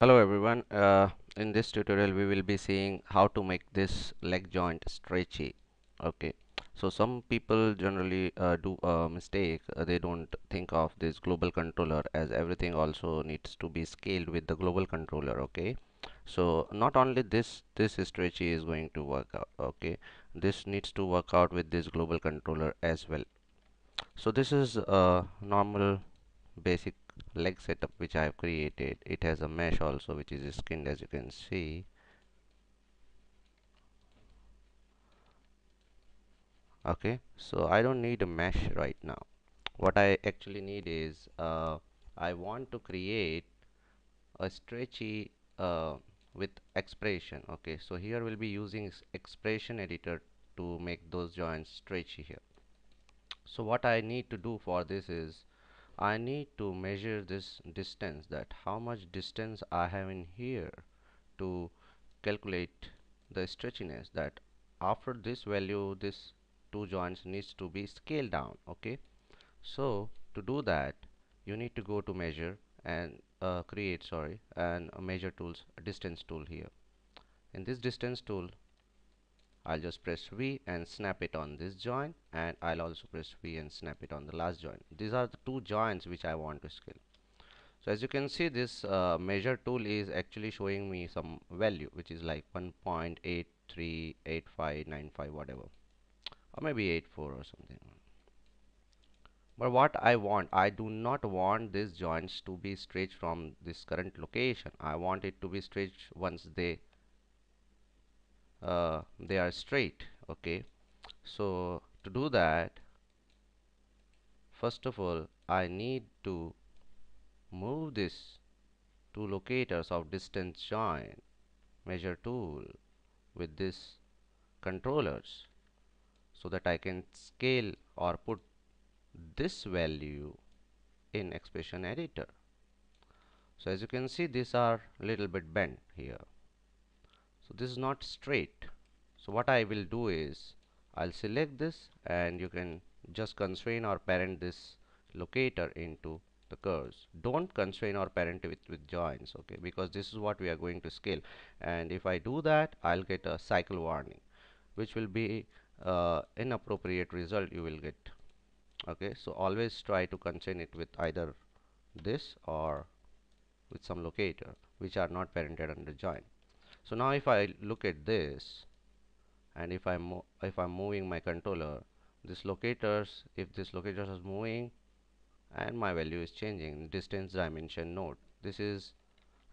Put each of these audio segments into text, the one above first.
Hello everyone. In this tutorial we will be seeing how to make this leg joint stretchy. Okay. So some people generally do a mistake. They don't think of this global controller as everything also needs to be scaled with the global controller. Okay. So not only this stretchy is going to work out. Okay. This needs to work out with this global controller as well. So this is a normal basic leg setup which I have created. It has a mesh also which is skinned, as you can see. Okay, so I don't need a mesh right now. What I actually need is I want to create a stretchy with expression. Okay, so here we'll be using expression editor to make those joints stretchy here. So what I need to do for this is I need to measure this distance, that how much distance I have in here to calculate the stretchiness, that after this value this two joints needs to be scaled down. Okay, so to do that you need to go to measure and create and measure tools, distance tool. Here in this distance tool I'll just press V and snap it on this joint, and I'll also press V and snap it on the last joint. These are the two joints which I want to scale. So as you can see, this measure tool is actually showing me some value which is like 1.838595 whatever, or maybe 84 or something. But what I do not want these joints to be stretched from this current location. I want it to be stretched once they are straight. Okay, so to do that, first of all I need to move this two locators of distance joint measure tool with this controllers, so that I can scale or put this value in expression editor. So as you can see, these are little bit bent here, so this is not straight. So what I will do is I'll select this, and you can just constrain or parent this locator into the curves. Don't constrain or parent with joints, okay, because this is what we are going to scale, and if I do that I'll get a cycle warning which will be inappropriate result you will get. Okay, so always try to constrain it with either this or with some locator which are not parented under join. So now if I look at this, and if I'm moving my controller, this locators, if this locators is moving and my value is changing, distance dimension node, this is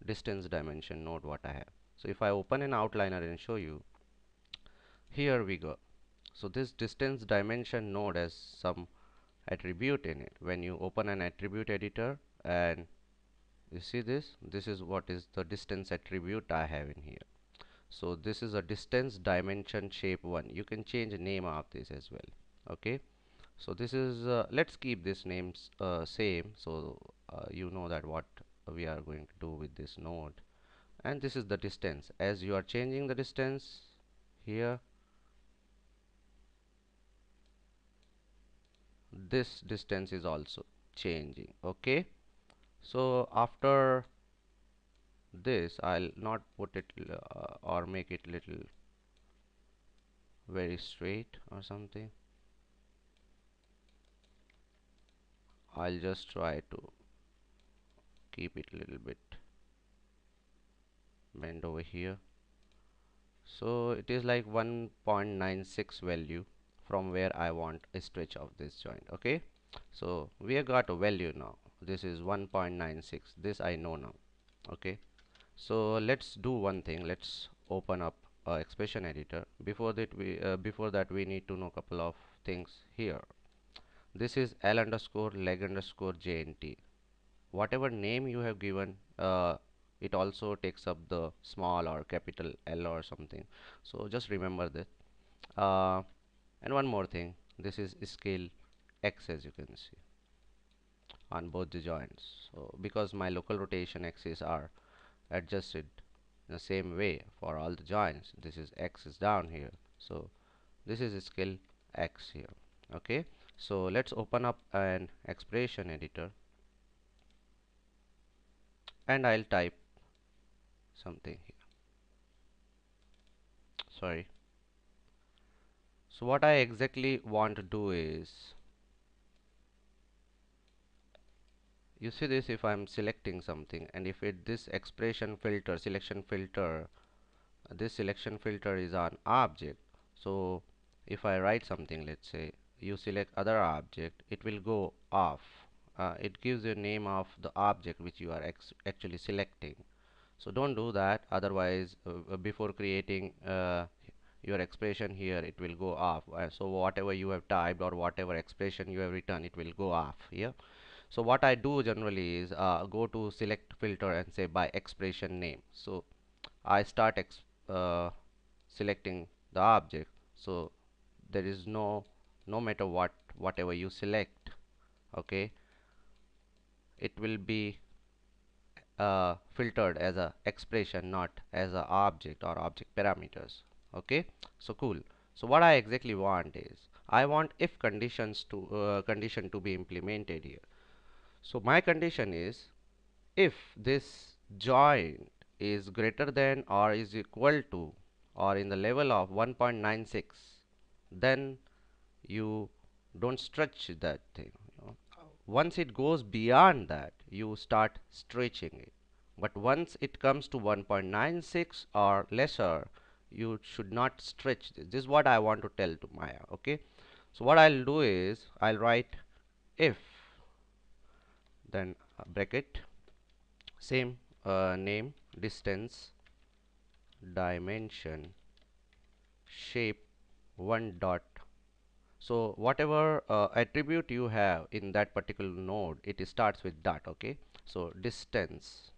distance dimension node what I have. So if I open an outliner and show you, here we go. So this distance dimension node has some attribute in it. When you open an attribute editor and you see this is what is the distance attribute I have in here. So this is a distance dimension shape 1. You can change the name of this as well. Okay, so this is let's keep this names same, so you know that what we are going to do with this node. And this is the distance. As you are changing the distance here, this distance is also changing. Okay, so after this I'll not put it or make it little very straight or something. I'll just try to keep it a little bit bend over here. So it is like 1.96 value from where I want a stretch of this joint. Okay, so we have got a value now. This is 1.96. This I know now. Okay, so let's do one thing. Let's open up expression editor. Before that we need to know a couple of things here. This is L underscore leg underscore JNT. Whatever name you have given, it also takes up the small or capital L or something. So just remember this. Uh, and one more thing, this is scale X, as you can see on both the joints. So because my local rotation axes are adjusted in the same way for all the joints, this is X is down here. So this is scale X here. Okay, so let's open up an expression editor, and I'll type something here. Sorry. So what I exactly want to do is, you see this, if I'm selecting something, and if it this expression filter, selection filter, this selection filter is on object. So if I write something, let's say you select other object, it will go off. It gives you a name of the object which you are actually selecting. So don't do that, otherwise before creating your expression here, it will go off. So whatever you have typed or whatever expression you have written, it will go off here. So what I do generally is go to select filter and say by expression name. So I start uh, selecting the object. So there is no matter whatever you select, okay, it will be filtered as a expression, not as a object or object parameters. Okay, so cool. So what I exactly want is, I want if condition to be implemented here. So my condition is, if this joint is greater than or is equal to or in the level of 1.96, then you don't stretch that thing, you know. Once it goes beyond that, you start stretching it. But once it comes to 1.96 or lesser, you should not stretch this. This is what I want to tell to Maya. Okay, so what I'll do is, I'll write if, then bracket, same name, distance, dimension, shape, one dot. So whatever attribute you have in that particular node, it starts with dot. Okay, so distance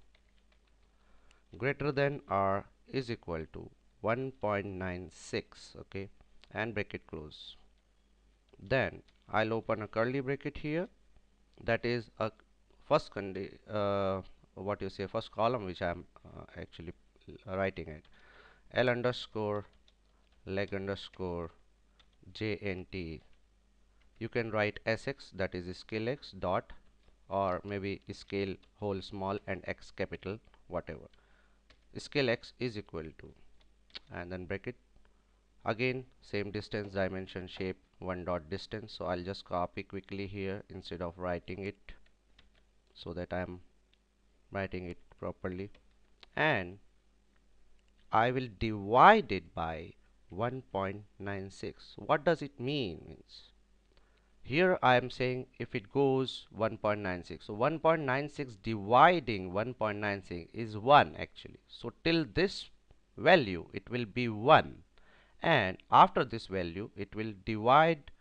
greater than or is equal to 1.96. Okay, and bracket close. Then I'll open a curly bracket here. That is a first what you say, first column which I'm actually writing it. L underscore leg underscore jnt. You can write sx, that is scale x dot, or maybe scale whole small and x capital, whatever. Scale x is equal to, and then bracket, again same distance, dimension, shape, one dot distance. So I'll just copy quickly here instead of writing it, so that I'm writing it properly, and I will divide it by 1.96. What does it mean? Means here I am saying if it goes 1.96, so 1.96 dividing 1.96 is 1 actually. So till this value it will be 1, and after this value it will divide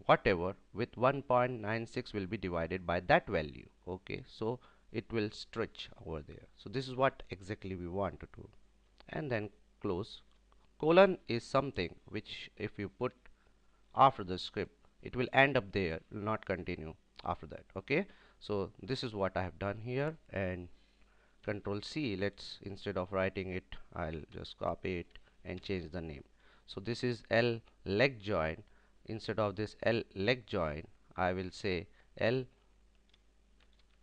whatever with 1.96 will be divided by that value. Okay, so it will stretch over there. So this is what exactly we want to do, and then close. Colon is something which if you put after the script, it will end up there, will not continue after that. Okay, so this is what I have done here, and control C, let's, instead of writing it, I'll just copy it and change the name. So this is L leg joint. Instead of this L leg joint, I will say L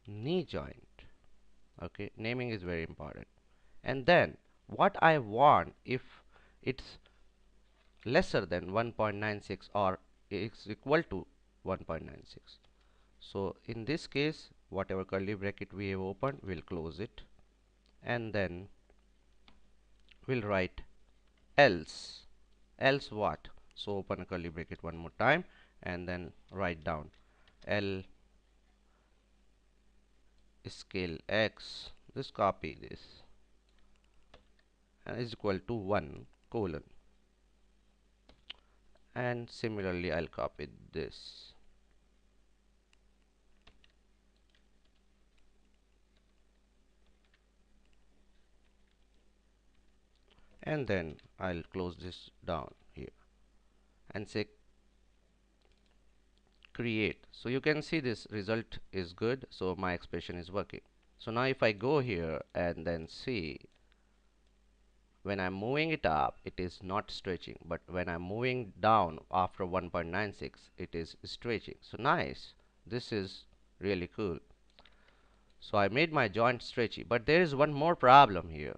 knee joint. Okay, naming is very important. And then what I want, if it's lesser than 1.96 or is equal to 1.96, so in this case whatever curly bracket we have opened, we'll close it, and then we'll write else. Else what? So open a curly bracket one more time and then write down L scale x, just copy this, and is equal to 1 colon, and similarly I'll copy this, and then I'll close this down here and say create. So you can see this result is good, so my expression is working. So now if I go here and then see, when I'm moving it up it is not stretching, but when I'm moving down after 1.96 it is stretching. So nice, this is really cool. So I made my joint stretchy, but there is one more problem here.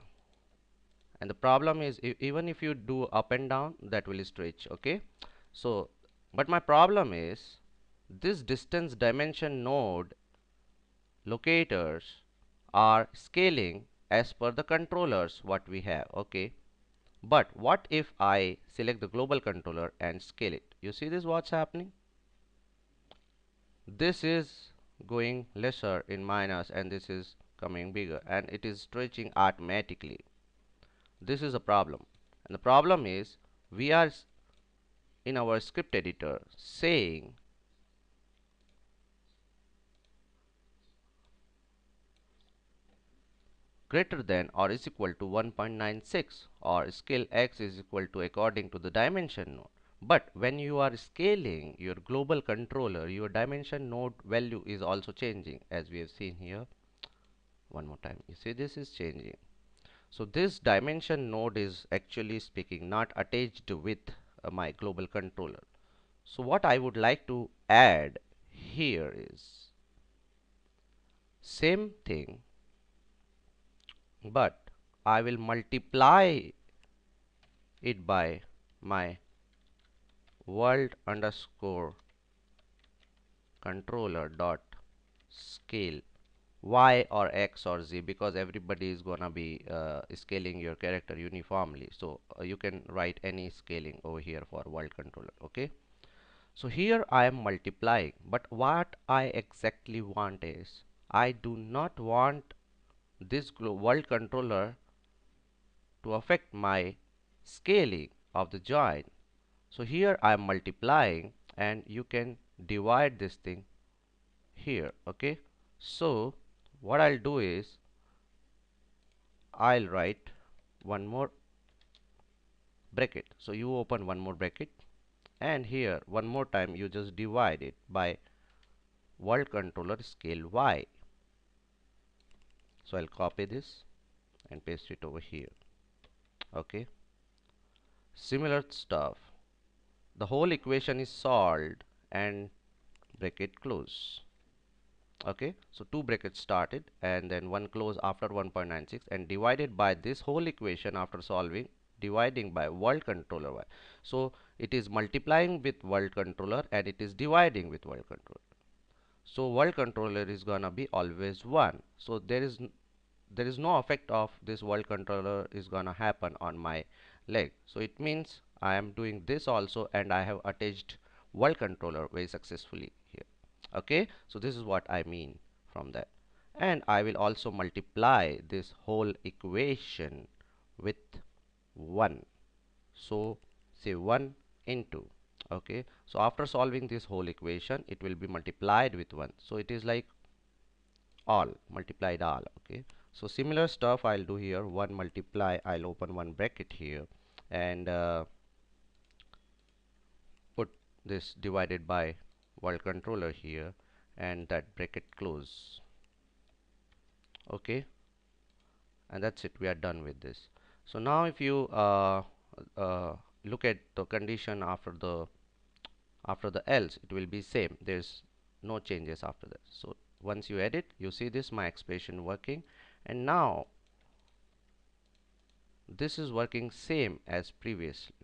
And the problem is, even if you do up and down, that will stretch. Okay, so but my problem is this distance dimension node locators are scaling as per the controllers what we have. Okay, but what if I select the global controller and scale it? You see this what's happening? This is going lesser in minus and this is coming bigger and it is stretching automatically. This is a problem, and the problem is we are in our script editor saying greater than or is equal to 1.96 or scale x is equal to according to the dimension node. But when you are scaling your global controller, your dimension node value is also changing, as we have seen here. One more time, you see this is changing. So this dimension node is actually speaking not attached with my global controller. So what I would like to add here is same thing, but I will multiply it by my world underscore controller dot scale y or x or z, because everybody is gonna be scaling your character uniformly. So you can write any scaling over here for world controller. Okay, so here I am multiplying, but what I exactly want is I do not want this world controller to affect my scaling of the join. So here I am multiplying and you can divide this thing here. Okay, so what I'll do is I'll write one more bracket. So you open one more bracket and here one more time you just divide it by world controller scale y. So I'll copy this and paste it over here. Okay, similar stuff. The whole equation is solved and bracket close. Okay, so two brackets started and then one close after 1.96 and divided by this whole equation after solving, dividing by world controller y. So it is multiplying with world controller and it is dividing with world controller. So world controller is gonna be always 1. So there is no effect of this world controller is gonna happen on my leg. So it means I am doing this also and I have attached world controller very successfully here. Okay, so this is what I mean from that, and I will also multiply this whole equation with 1. So say 1 into, okay, so after solving this whole equation it will be multiplied with 1. So it is like all multiplied all. Okay, so similar stuff I'll do here. 1 multiply, I'll open one bracket here and put this divided by world controller here and that bracket close. Okay, and that's it, we are done with this. So now if you uh, look at the condition after the else, it will be same, there's no changes after that. So once you edit, you see this my expression working, and now this is working same as previously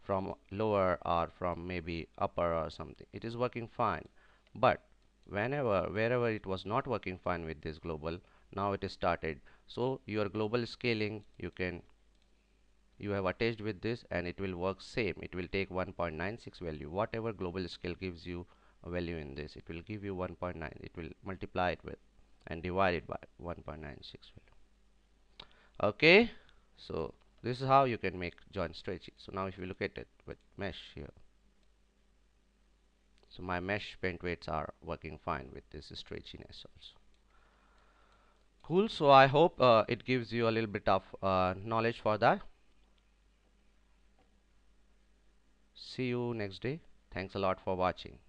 from lower or from maybe upper or something. It is working fine, but wherever it was not working fine with this global, now it is started. So your global scaling you have attached with this and it will work same. It will take 1.96 value, whatever global scale gives you a value in this, it will give you 1.9. It will multiply it with and divide it by 1.96 value. Okay, so this is how you can make joint stretchy. So now if you look at it with mesh here, so my mesh paint weights are working fine with this stretchiness also. Cool, so I hope it gives you a little bit of knowledge for that. See you next day. Thanks a lot for watching.